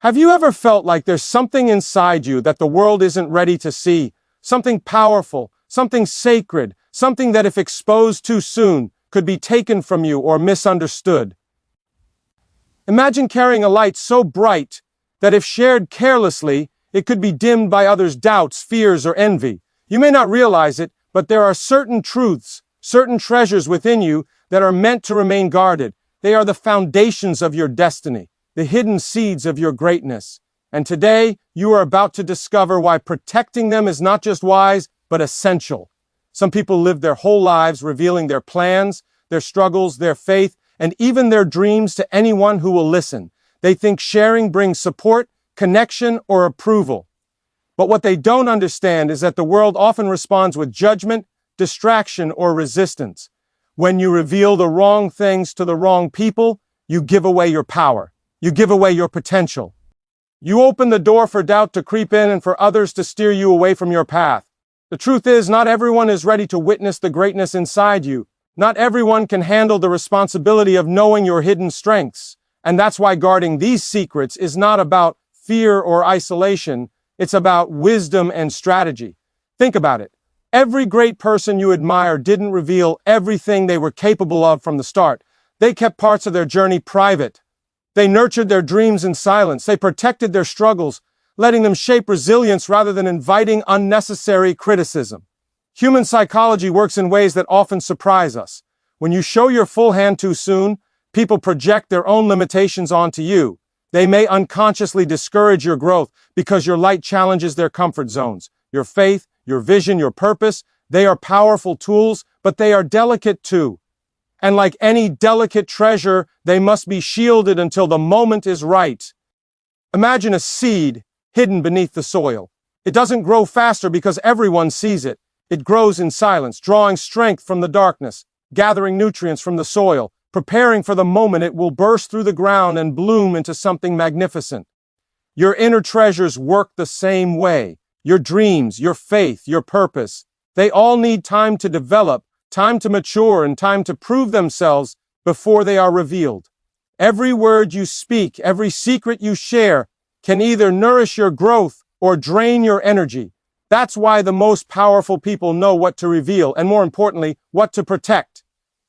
Have you ever felt like there's something inside you that the world isn't ready to see? Something powerful, something sacred, something that if exposed too soon could be taken from you or misunderstood. Imagine carrying a light so bright that if shared carelessly, it could be dimmed by others' doubts, fears, or envy. You may not realize it, but there are certain truths, certain treasures within you that are meant to remain guarded. They are the foundations of your destiny, the hidden seeds of your greatness. And today, you are about to discover why protecting them is not just wise, but essential. Some people live their whole lives revealing their plans, their struggles, their faith, and even their dreams to anyone who will listen. They think sharing brings support, connection, or approval. But what they don't understand is that the world often responds with judgment, distraction, or resistance. When you reveal the wrong things to the wrong people, you give away your power. You give away your potential. You open the door for doubt to creep in and for others to steer you away from your path. The truth is, not everyone is ready to witness the greatness inside you. Not everyone can handle the responsibility of knowing your hidden strengths. And that's why guarding these secrets is not about fear or isolation. It's about wisdom and strategy. Think about it. Every great person you admire didn't reveal everything they were capable of from the start. They kept parts of their journey private. They nurtured their dreams in silence. They protected their struggles, letting them shape resilience rather than inviting unnecessary criticism. Human psychology works in ways that often surprise us. When you show your full hand too soon, people project their own limitations onto you. They may unconsciously discourage your growth because your light challenges their comfort zones. Your faith, your vision, your purpose, they are powerful tools, but they are delicate too. And like any delicate treasure, they must be shielded until the moment is right. Imagine a seed hidden beneath the soil. It doesn't grow faster because everyone sees it. It grows in silence, drawing strength from the darkness, gathering nutrients from the soil, preparing for the moment it will burst through the ground and bloom into something magnificent. Your inner treasures work the same way. Your dreams, your faith, your purpose, they all need time to develop, time to mature, and time to prove themselves before they are revealed. Every word you speak, every secret you share, can either nourish your growth or drain your energy. That's why the most powerful people know what to reveal and, more importantly, what to protect.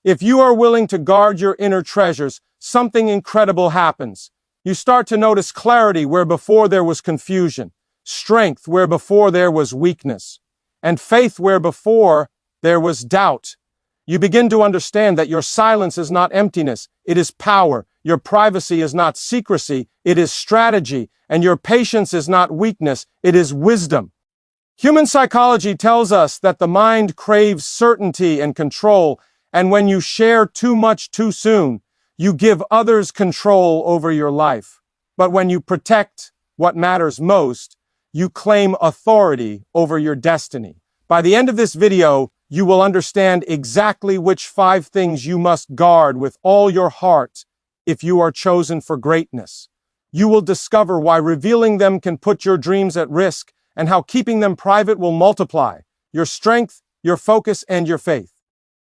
If you are willing to guard your inner treasures, something incredible happens. You start to notice clarity where before there was confusion, strength where before there was weakness, and faith where before there was doubt. You begin to understand that your silence is not emptiness, it is power. Your privacy is not secrecy, it is strategy. And your patience is not weakness, it is wisdom. Human psychology tells us that the mind craves certainty and control, and when you share too much too soon, you give others control over your life. But when you protect what matters most, you claim authority over your destiny. By the end of this video, you will understand exactly which 5 things you must guard with all your heart if you are chosen for greatness. You will discover why revealing them can put your dreams at risk and how keeping them private will multiply your strength, your focus, and your faith.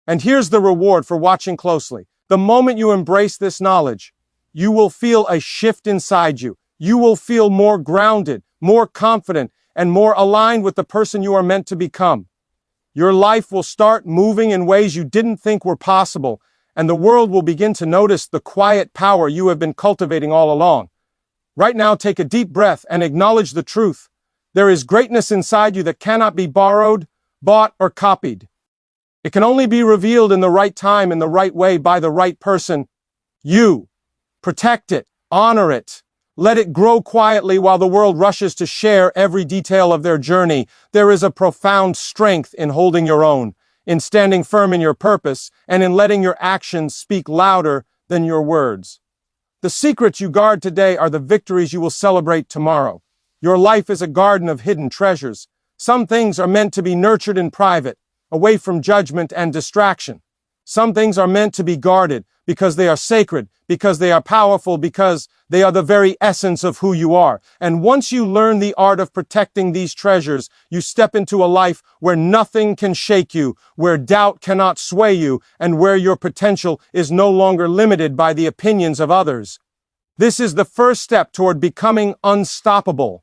And here's the reward for watching closely. The moment you embrace this knowledge, you will feel a shift inside you. You will feel more grounded, more confident, and more aligned with the person you are meant to become. Your life will start moving in ways you didn't think were possible, and the world will begin to notice the quiet power you have been cultivating all along. Right now, take a deep breath and acknowledge the truth. There is greatness inside you that cannot be borrowed, bought, or copied. It can only be revealed in the right time, in the right way, by the right person. You. Protect it. Honor it. Let it grow quietly while the world rushes to share every detail of their journey. There is a profound strength in holding your own, in standing firm in your purpose, and in letting your actions speak louder than your words. The secrets you guard today are the victories you will celebrate tomorrow. Your life is a garden of hidden treasures. Some things are meant to be nurtured in private, away from judgment and distraction. Some things are meant to be guarded because they are sacred, because they are powerful, because they are the very essence of who you are. And once you learn the art of protecting these treasures, you step into a life where nothing can shake you, where doubt cannot sway you, and where your potential is no longer limited by the opinions of others. This is the first step toward becoming unstoppable.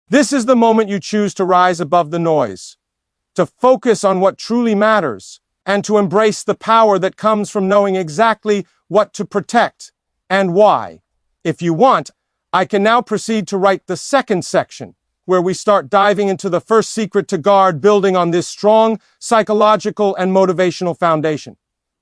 This is the moment you choose to rise above the noise, to focus on what truly matters, and to embrace the power that comes from knowing exactly what to protect and why. If you want, I can now proceed to write the second section, where we start diving into the first secret to guard, building on this strong psychological and motivational foundation.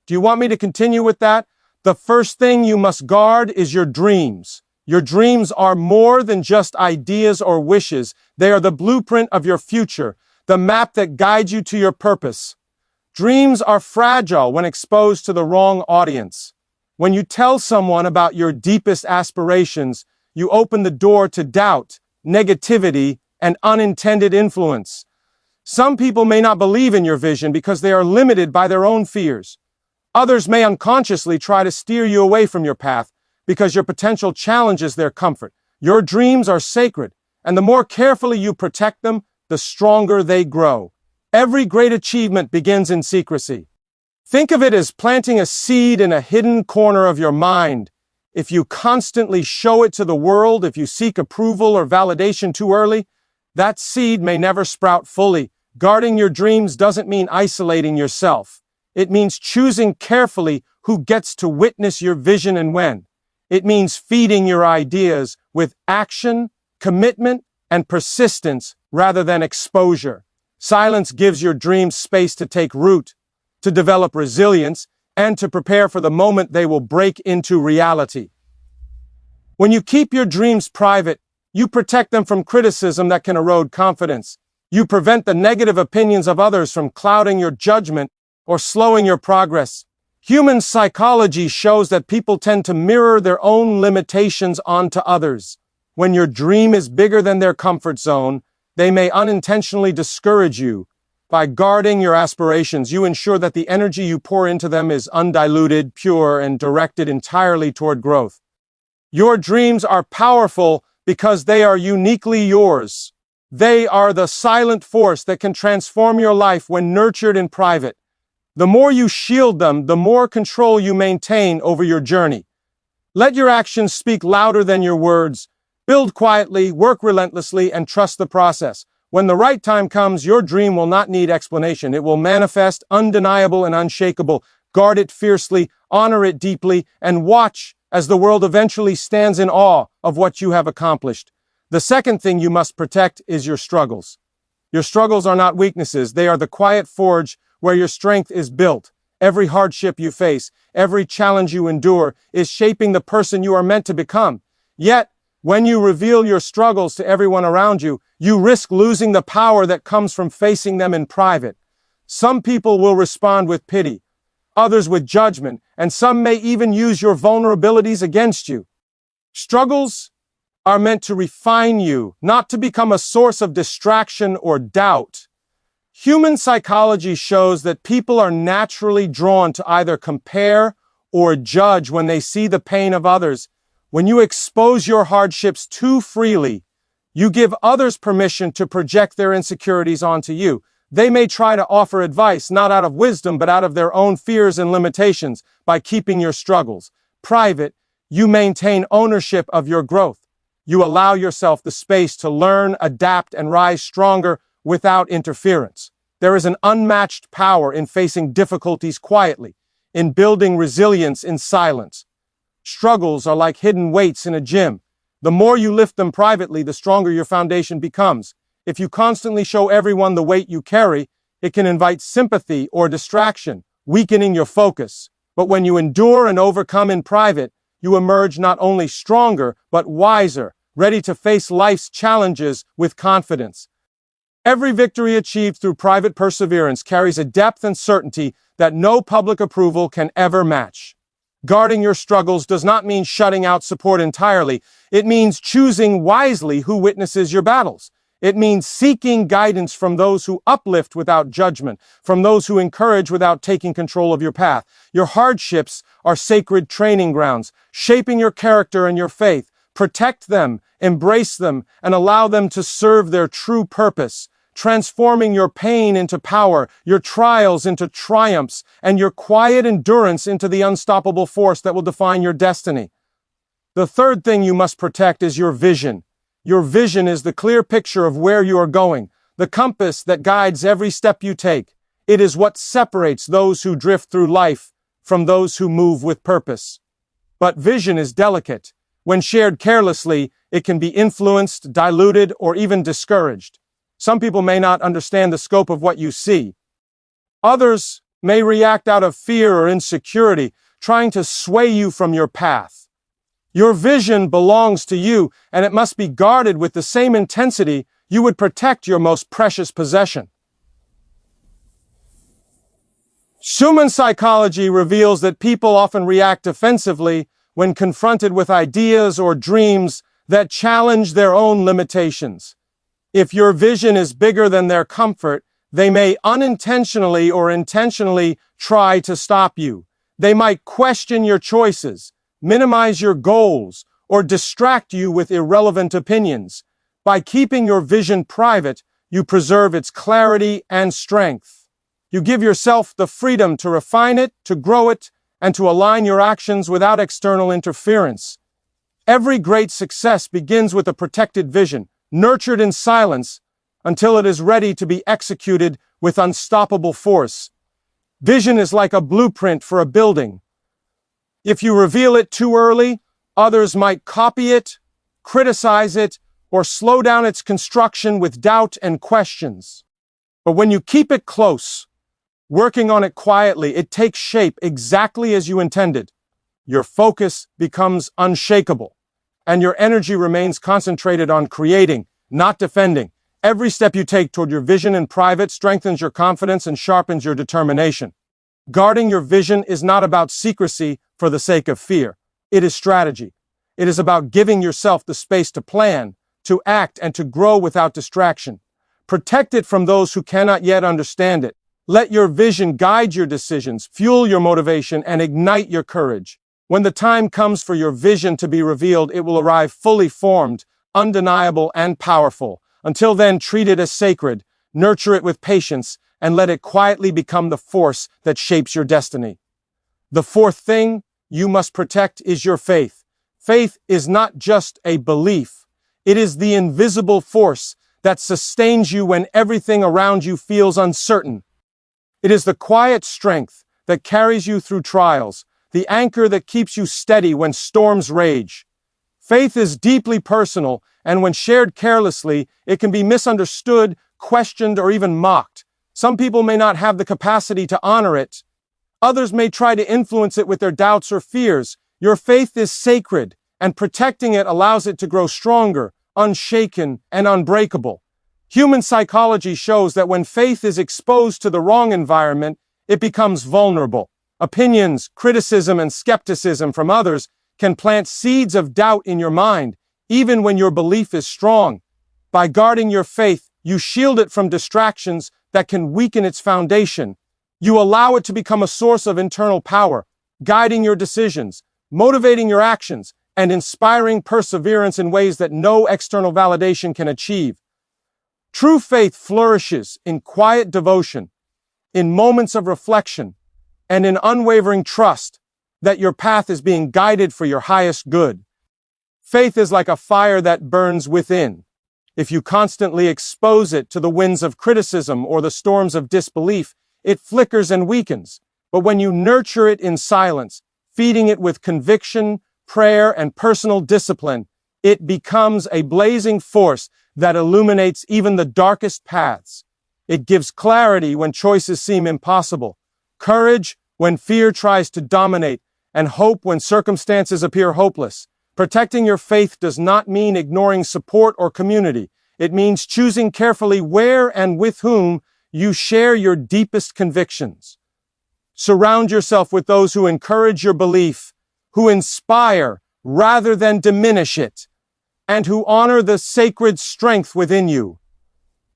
Do you want me to continue with that? The first thing you must guard is your dreams. Your dreams are more than just ideas or wishes. They are the blueprint of your future, the map that guides you to your purpose. Dreams are fragile when exposed to the wrong audience. When you tell someone about your deepest aspirations, you open the door to doubt, negativity, and unintended influence. Some people may not believe in your vision because they are limited by their own fears. Others may unconsciously try to steer you away from your path because your potential challenges their comfort. Your dreams are sacred, and the more carefully you protect them, the stronger they grow. Every great achievement begins in secrecy. Think of it as planting a seed in a hidden corner of your mind. If you constantly show it to the world, if you seek approval or validation too early, that seed may never sprout fully. Guarding your dreams doesn't mean isolating yourself. It means choosing carefully who gets to witness your vision and when. It means feeding your ideas with action, commitment, and persistence rather than exposure. Silence gives your dreams space to take root, to develop resilience, and to prepare for the moment they will break into reality. When you keep your dreams private, you protect them from criticism that can erode confidence. You prevent the negative opinions of others from clouding your judgment or slowing your progress. Human psychology shows that people tend to mirror their own limitations onto others. When your dream is bigger than their comfort zone, they may unintentionally discourage you. By guarding your aspirations, you ensure that the energy you pour into them is undiluted, pure, and directed entirely toward growth. Your dreams are powerful because they are uniquely yours. They are the silent force that can transform your life when nurtured in private. The more you shield them, the more control you maintain over your journey. Let your actions speak louder than your words. Build quietly, work relentlessly, and trust the process. When the right time comes, your dream will not need explanation. It will manifest undeniable and unshakable. Guard it fiercely, honor it deeply, and watch as the world eventually stands in awe of what you have accomplished. The second thing you must protect is your struggles. Your struggles are not weaknesses. They are the quiet forge where your strength is built. Every hardship you face, every challenge you endure, is shaping the person you are meant to become. Yet, when you reveal your struggles to everyone around you, you risk losing the power that comes from facing them in private. Some people will respond with pity, others with judgment, and some may even use your vulnerabilities against you. Struggles are meant to refine you, not to become a source of distraction or doubt. Human psychology shows that people are naturally drawn to either compare or judge when they see the pain of others. When you expose your hardships too freely, you give others permission to project their insecurities onto you. They may try to offer advice not out of wisdom but out of their own fears and limitations. By keeping your struggles private, you maintain ownership of your growth. You allow yourself the space to learn, adapt, and rise stronger without interference. There is an unmatched power in facing difficulties quietly, in building resilience in silence. Struggles are like hidden weights in a gym. The more you lift them privately, the stronger your foundation becomes. If you constantly show everyone the weight you carry, it can invite sympathy or distraction, weakening your focus. But when you endure and overcome in private, you emerge not only stronger, but wiser, ready to face life's challenges with confidence. Every victory achieved through private perseverance carries a depth and certainty that no public approval can ever match. Guarding your struggles does not mean shutting out support entirely. It means choosing wisely who witnesses your battles. It means seeking guidance from those who uplift without judgment, from those who encourage without taking control of your path. Your hardships are sacred training grounds, shaping your character and your faith. Protect them, embrace them, and allow them to serve their true purpose, transforming your pain into power, your trials into triumphs, and your quiet endurance into the unstoppable force that will define your destiny. The third thing you must protect is your vision. Your vision is the clear picture of where you are going, the compass that guides every step you take. It is what separates those who drift through life from those who move with purpose. But vision is delicate. When shared carelessly, it can be influenced, diluted, or even discouraged. Some people may not understand the scope of what you see. Others may react out of fear or insecurity, trying to sway you from your path. Your vision belongs to you, and it must be guarded with the same intensity you would protect your most precious possession. Human psychology reveals that people often react defensively when confronted with ideas or dreams that challenge their own limitations. If your vision is bigger than their comfort, they may unintentionally or intentionally try to stop you. They might question your choices, minimize your goals, or distract you with irrelevant opinions. By keeping your vision private, you preserve its clarity and strength. You give yourself the freedom to refine it, to grow it, and to align your actions without external interference. Every great success begins with a protected vision, nurtured in silence until it is ready to be executed with unstoppable force. Vision is like a blueprint for a building. If you reveal it too early, others might copy it, criticize it, or slow down its construction with doubt and questions. But when you keep it close, working on it quietly, it takes shape exactly as you intended. Your focus becomes unshakable, and your energy remains concentrated on creating, not defending. Every step you take toward your vision in private strengthens your confidence and sharpens your determination. Guarding your vision is not about secrecy for the sake of fear. It is strategy. It is about giving yourself the space to plan, to act, and to grow without distraction. Protect it from those who cannot yet understand it. Let your vision guide your decisions, fuel your motivation, and ignite your courage. When the time comes for your vision to be revealed, it will arrive fully formed, undeniable, and powerful. Until then, treat it as sacred, nurture it with patience, and let it quietly become the force that shapes your destiny. The fourth thing you must protect is your faith. Faith is not just a belief. It is the invisible force that sustains you when everything around you feels uncertain. It is the quiet strength that carries you through trials, the anchor that keeps you steady when storms rage. Faith is deeply personal, and when shared carelessly, it can be misunderstood, questioned, or even mocked. Some people may not have the capacity to honor it. Others may try to influence it with their doubts or fears. Your faith is sacred, and protecting it allows it to grow stronger, unshaken, and unbreakable. Human psychology shows that when faith is exposed to the wrong environment, it becomes vulnerable. Opinions, criticism, and skepticism from others can plant seeds of doubt in your mind, even when your belief is strong. By guarding your faith, you shield it from distractions that can weaken its foundation. You allow it to become a source of internal power, guiding your decisions, motivating your actions, and inspiring perseverance in ways that no external validation can achieve. True faith flourishes in quiet devotion, in moments of reflection, and in unwavering trust that your path is being guided for your highest good. Faith is like a fire that burns within. If you constantly expose it to the winds of criticism or the storms of disbelief, it flickers and weakens. But when you nurture it in silence, feeding it with conviction, prayer, and personal discipline, it becomes a blazing force that illuminates even the darkest paths. It gives clarity when choices seem impossible, courage when fear tries to dominate, and hope when circumstances appear hopeless. Protecting your faith does not mean ignoring support or community. It means choosing carefully where and with whom you share your deepest convictions. Surround yourself with those who encourage your belief, who inspire rather than diminish it, and who honor the sacred strength within you.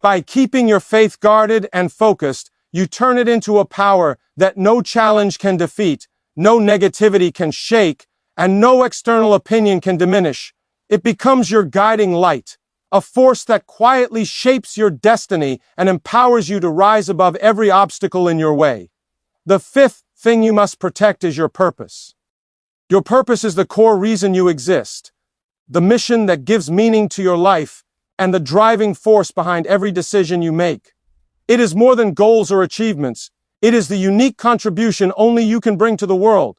By keeping your faith guarded and focused, you turn it into a power that no challenge can defeat, no negativity can shake, and no external opinion can diminish. It becomes your guiding light, a force that quietly shapes your destiny and empowers you to rise above every obstacle in your way. The fifth thing you must protect is your purpose. Your purpose is the core reason you exist, the mission that gives meaning to your life, and the driving force behind every decision you make. It is more than goals or achievements. It is the unique contribution only you can bring to the world.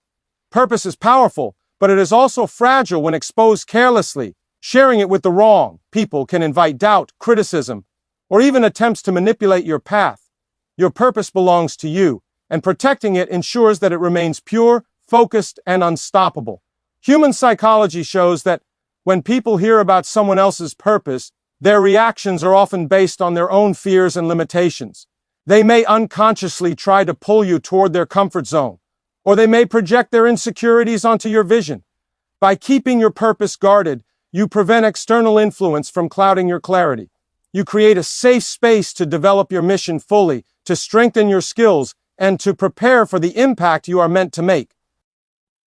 Purpose is powerful, but it is also fragile when exposed carelessly. Sharing it with the wrong people can invite doubt, criticism, or even attempts to manipulate your path. Your purpose belongs to you, and protecting it ensures that it remains pure, focused, and unstoppable. Human psychology shows that when people hear about someone else's purpose, their reactions are often based on their own fears and limitations. They may unconsciously try to pull you toward their comfort zone, or they may project their insecurities onto your vision. By keeping your purpose guarded, you prevent external influence from clouding your clarity. You create a safe space to develop your mission fully, to strengthen your skills, and to prepare for the impact you are meant to make.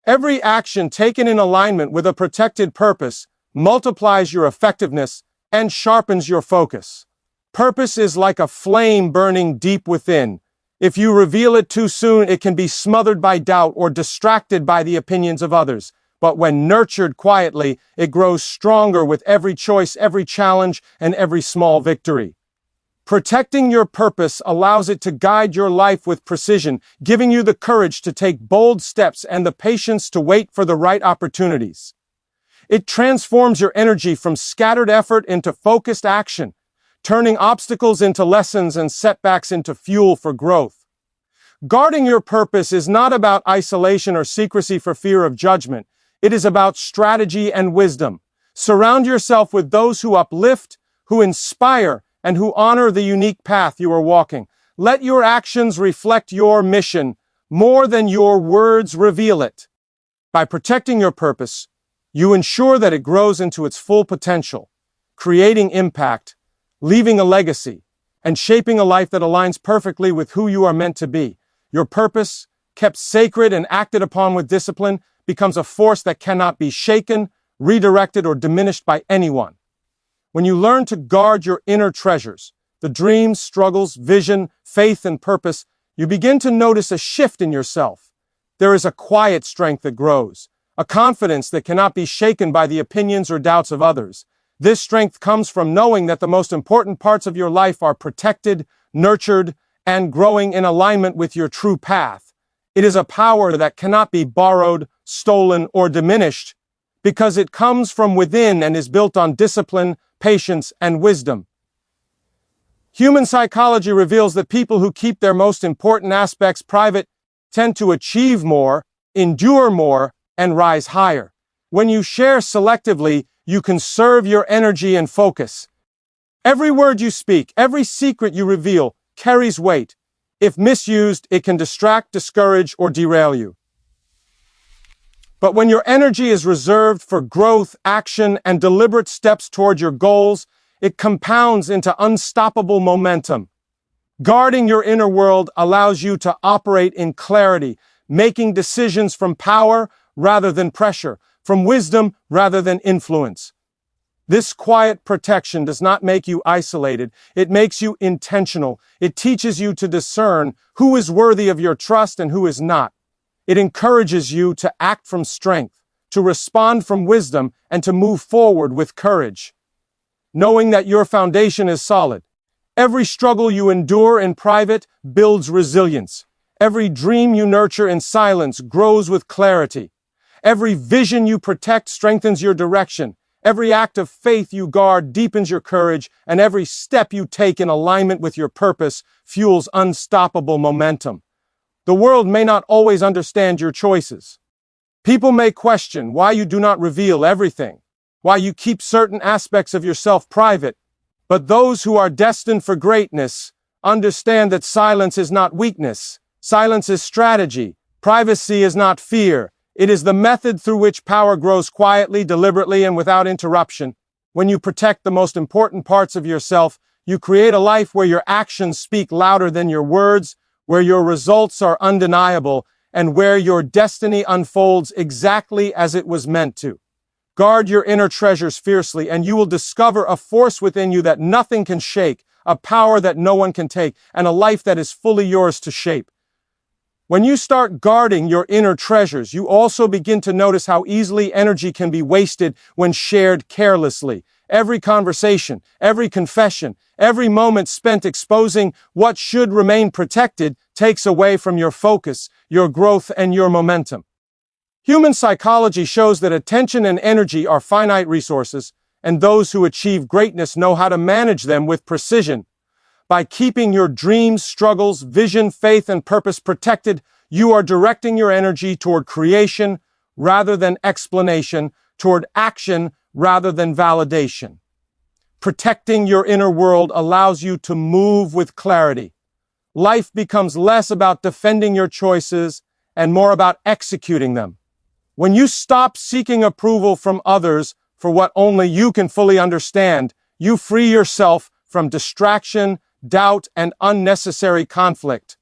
Every action taken in alignment with a protected purpose multiplies your effectiveness and sharpens your focus. Purpose is like a flame burning deep within. If you reveal it too soon, it can be smothered by doubt or distracted by the opinions of others. But when nurtured quietly, it grows stronger with every choice, every challenge, and every small victory. Protecting your purpose allows it to guide your life with precision, giving you the courage to take bold steps and the patience to wait for the right opportunities. It transforms your energy from scattered effort into focused action, turning obstacles into lessons and setbacks into fuel for growth. Guarding your purpose is not about isolation or secrecy for fear of judgment. It is about strategy and wisdom. Surround yourself with those who uplift, who inspire, and who honor the unique path you are walking. Let your actions reflect your mission more than your words reveal it. By protecting your purpose, you ensure that it grows into its full potential, creating impact, leaving a legacy, and shaping a life that aligns perfectly with who you are meant to be. Your purpose, kept sacred and acted upon with discipline, becomes a force that cannot be shaken, redirected, or diminished by anyone. When you learn to guard your inner treasures, the dreams, struggles, vision, faith, and purpose, you begin to notice a shift in yourself. There is a quiet strength that grows, a confidence that cannot be shaken by the opinions or doubts of others. This strength comes from knowing that the most important parts of your life are protected, nurtured, and growing in alignment with your true path. It is a power that cannot be borrowed, stolen, or diminished, because it comes from within and is built on discipline, patience, and wisdom. Human psychology reveals that people who keep their most important aspects private tend to achieve more, endure more, and rise higher. When you share selectively, you conserve your energy and focus. Every word you speak, every secret you reveal, carries weight. If misused, it can distract, discourage, or derail you. But when your energy is reserved for growth, action, and deliberate steps toward your goals, it compounds into unstoppable momentum. Guarding your inner world allows you to operate in clarity, making decisions from power rather than pressure, from wisdom rather than influence. This quiet protection does not make you isolated. It makes you intentional. It teaches you to discern who is worthy of your trust and who is not. It encourages you to act from strength, to respond from wisdom, and to move forward with courage. Knowing that your foundation is solid. Every struggle you endure in private builds resilience. Every dream you nurture in silence grows with clarity. Every vision you protect strengthens your direction. Every act of faith you guard deepens your courage, and every step you take in alignment with your purpose fuels unstoppable momentum. The world may not always understand your choices. People may question why you do not reveal everything, why you keep certain aspects of yourself private. But those who are destined for greatness understand that silence is not weakness. Silence is strategy. Privacy is not fear. It is the method through which power grows quietly, deliberately, and without interruption. When you protect the most important parts of yourself, you create a life where your actions speak louder than your words, where your results are undeniable, and where your destiny unfolds exactly as it was meant to. Guard your inner treasures fiercely, and you will discover a force within you that nothing can shake, a power that no one can take, and a life that is fully yours to shape. When you start guarding your inner treasures, you also begin to notice how easily energy can be wasted when shared carelessly. Every conversation, every confession, every moment spent exposing what should remain protected takes away from your focus, your growth, and your momentum. Human psychology shows that attention and energy are finite resources, and those who achieve greatness know how to manage them with precision. By keeping your dreams, struggles, vision, faith, and purpose protected, you are directing your energy toward creation rather than explanation, toward action rather than validation. Protecting your inner world allows you to move with clarity. Life becomes less about defending your choices and more about executing them. When you stop seeking approval from others for what only you can fully understand, you free yourself from distraction, doubt, and unnecessary conflict.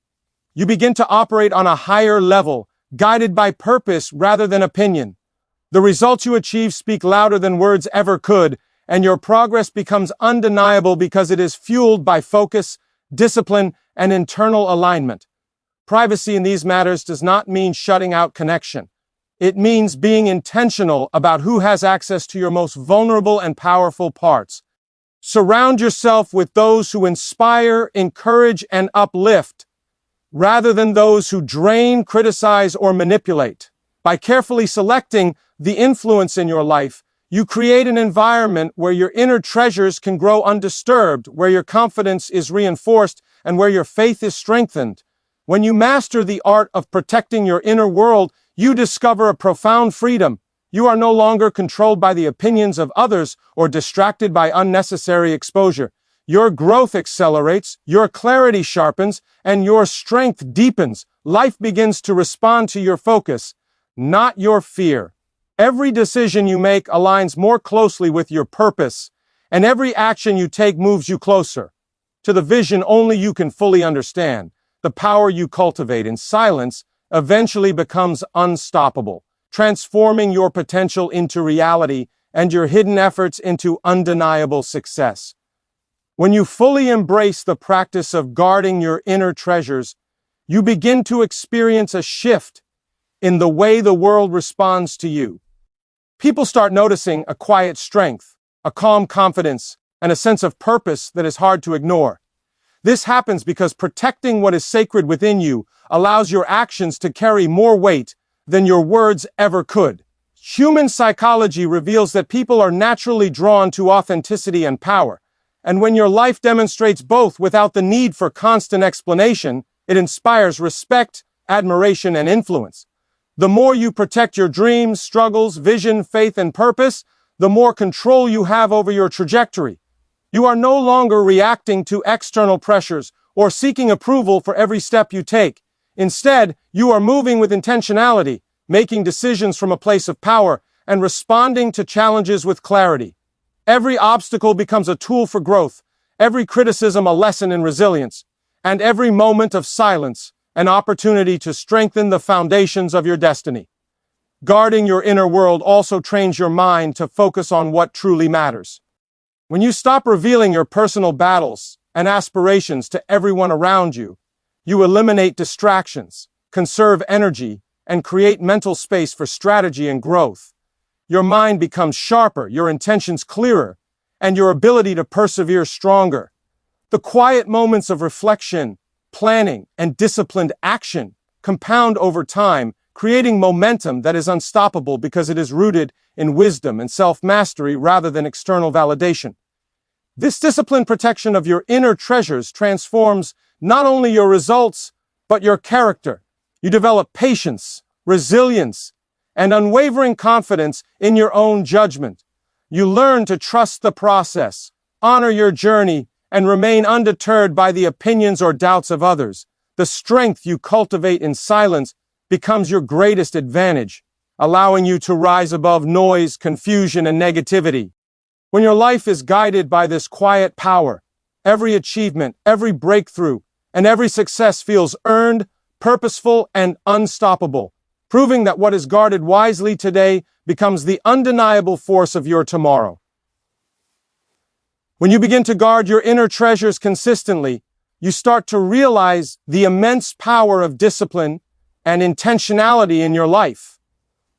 You begin to operate on a higher level, guided by purpose rather than opinion. The results you achieve speak louder than words ever could, and your progress becomes undeniable because it is fueled by focus, discipline, and internal alignment. Privacy in these matters does not mean shutting out connection. It means being intentional about who has access to your most vulnerable and powerful parts. Surround yourself with those who inspire, encourage, and uplift, rather than those who drain, criticize, or manipulate. By carefully selecting the influence in your life, you create an environment where your inner treasures can grow undisturbed, where your confidence is reinforced, and where your faith is strengthened. When you master the art of protecting your inner world, you discover a profound freedom. You are no longer controlled by the opinions of others or distracted by unnecessary exposure. Your growth accelerates, your clarity sharpens, and your strength deepens. Life begins to respond to your focus, not your fear. Every decision you make aligns more closely with your purpose, and every action you take moves you closer to the vision only you can fully understand. The power you cultivate in silence eventually becomes unstoppable, transforming your potential into reality and your hidden efforts into undeniable success. When you fully embrace the practice of guarding your inner treasures, you begin to experience a shift in the way the world responds to you. People start noticing a quiet strength, a calm confidence, and a sense of purpose that is hard to ignore. This happens because protecting what is sacred within you allows your actions to carry more weight than your words ever could. Human psychology reveals that people are naturally drawn to authenticity and power, and when your life demonstrates both without the need for constant explanation, it inspires respect, admiration, and influence. The more you protect your dreams, struggles, vision, faith, and purpose, the more control you have over your trajectory. You are no longer reacting to external pressures or seeking approval for every step you take. Instead, you are moving with intentionality, making decisions from a place of power, and responding to challenges with clarity. Every obstacle becomes a tool for growth, every criticism a lesson in resilience, and every moment of silence an opportunity to strengthen the foundations of your destiny. Guarding your inner world also trains your mind to focus on what truly matters. When you stop revealing your personal battles and aspirations to everyone around you, you eliminate distractions, conserve energy, and create mental space for strategy and growth. Your mind becomes sharper, your intentions clearer, and your ability to persevere stronger. The quiet moments of reflection, planning, and disciplined action compound over time, creating momentum that is unstoppable because it is rooted in wisdom and self-mastery rather than external validation. This disciplined protection of your inner treasures transforms not only your results, but your character. You develop patience, resilience, and unwavering confidence in your own judgment. You learn to trust the process, honor your journey, and remain undeterred by the opinions or doubts of others. The strength you cultivate in silence becomes your greatest advantage, allowing you to rise above noise, confusion, and negativity. When your life is guided by this quiet power, every achievement, every breakthrough, and every success feels earned, purposeful, and unstoppable, proving that what is guarded wisely today becomes the undeniable force of your tomorrow. When you begin to guard your inner treasures consistently, you start to realize the immense power of discipline, and intentionality in your life.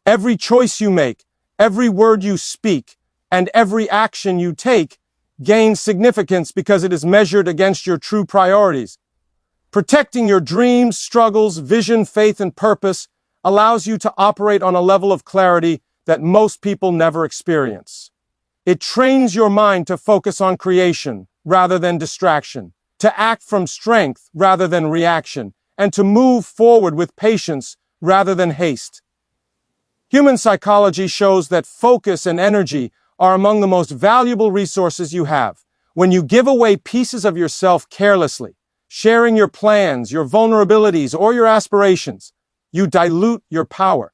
Every choice you make, every word you speak, and every action you take gains significance because it is measured against your true priorities. Protecting your dreams, struggles, vision, faith, and purpose allows you to operate on a level of clarity that most people never experience. It trains your mind to focus on creation rather than distraction, to act from strength rather than reaction, and to move forward with patience rather than haste. Human psychology shows that focus and energy are among the most valuable resources you have. When you give away pieces of yourself carelessly, sharing your plans, your vulnerabilities, or your aspirations, you dilute your power.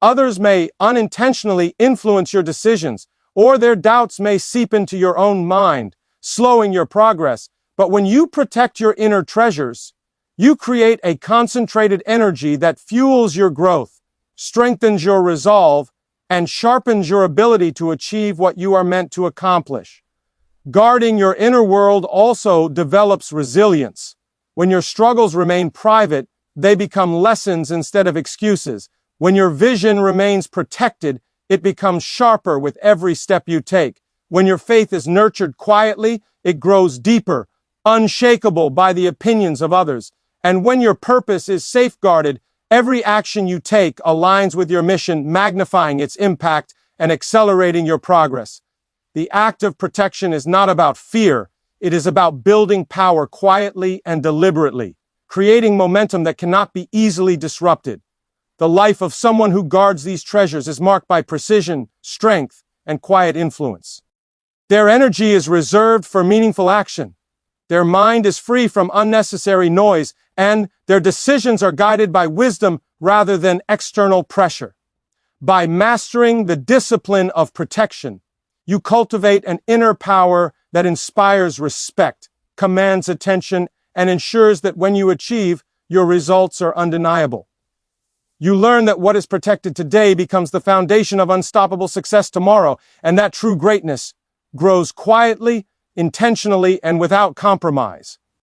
Others may unintentionally influence your decisions, or their doubts may seep into your own mind, slowing your progress. But when you protect your inner treasures, you create a concentrated energy that fuels your growth, strengthens your resolve, and sharpens your ability to achieve what you are meant to accomplish. Guarding your inner world also develops resilience. When your struggles remain private, they become lessons instead of excuses. When your vision remains protected, it becomes sharper with every step you take. When your faith is nurtured quietly, it grows deeper, unshakable by the opinions of others. And when your purpose is safeguarded, every action you take aligns with your mission, magnifying its impact and accelerating your progress. The act of protection is not about fear. It is about building power quietly and deliberately, creating momentum that cannot be easily disrupted. The life of someone who guards these treasures is marked by precision, strength, and quiet influence. Their energy is reserved for meaningful action. Their mind is free from unnecessary noise, and their decisions are guided by wisdom rather than external pressure. By mastering the discipline of protection, you cultivate an inner power that inspires respect, commands attention, and ensures that when you achieve, your results are undeniable. You learn that what is protected today becomes the foundation of unstoppable success tomorrow, and that true greatness grows quietly, intentionally, and without compromise.